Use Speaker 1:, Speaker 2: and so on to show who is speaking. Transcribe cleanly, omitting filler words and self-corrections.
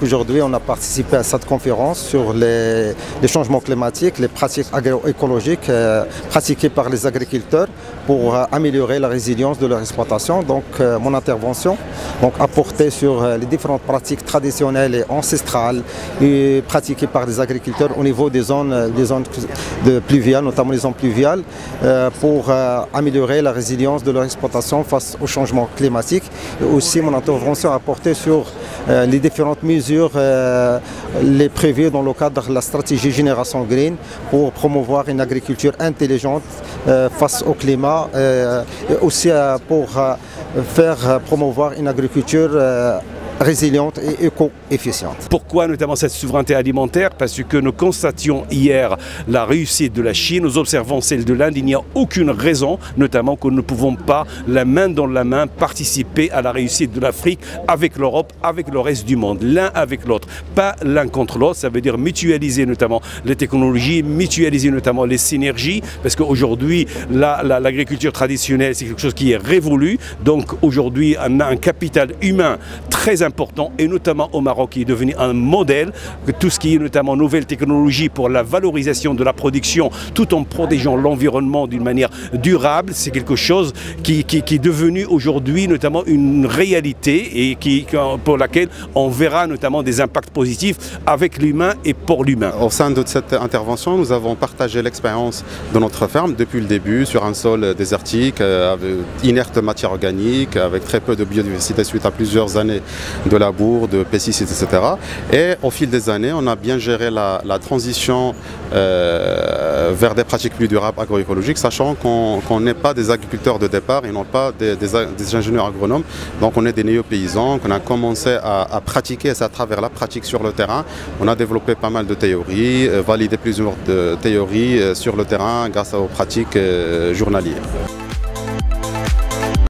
Speaker 1: aujourd'hui, on a participé à cette conférence sur les changements climatiques, les pratiques agroécologiques pratiquées par les agriculteurs pour améliorer la résilience de leur exploitation. Donc, mon intervention a porté sur les différentes pratiques traditionnelles et ancestrales et pratiquées par les agriculteurs au niveau des zones pluviales, notamment les zones pluviales, pour améliorer la résilience de leur exploitation face au changement climatique. Et aussi, mon intervention a porté sur les différentes mesures les prévues dans le cadre de la stratégie Génération Green pour promouvoir une agriculture intelligente face au climat et aussi pour faire promouvoir une agriculture résiliente et éco-efficiente.
Speaker 2: Pourquoi notamment cette souveraineté alimentaire? Parce que nous constations hier la réussite de la Chine, nous observons celle de l'Inde. Il n'y a aucune raison, notamment que nous ne pouvons pas, la main dans la main, participer à la réussite de l'Afrique avec l'Europe, avec le reste du monde, l'un avec l'autre, pas l'un contre l'autre. Ça veut dire mutualiser notamment les technologies, mutualiser notamment les synergies, parce qu'aujourd'hui, l'agriculture traditionnelle, c'est quelque chose qui est révolu. Donc aujourd'hui, on a un capital humain très important, et notamment au Maroc, qui est devenu un modèle, que tout ce qui est notamment nouvelles technologies pour la valorisation de la production, tout en protégeant l'environnement d'une manière durable, c'est quelque chose qui est devenu aujourd'hui notamment une réalité et pour laquelle on verra notamment des impacts positifs avec l'humain et pour l'humain.
Speaker 3: Au sein de cette intervention, nous avons partagé l'expérience de notre ferme depuis le début sur un sol désertique, inerte de matière organique, avec très peu de biodiversité suite à plusieurs années de labour, de pesticides, etc. Et au fil des années, on a bien géré la transition vers des pratiques plus durables agroécologiques, sachant qu'on n'est pas des agriculteurs de départ et non pas des ingénieurs agronomes. Donc on est des néo-paysans, qu'on a commencé à pratiquer, et c'est à travers la pratique sur le terrain. On a développé pas mal de théories, validé plusieurs théories sur le terrain grâce aux pratiques journalières.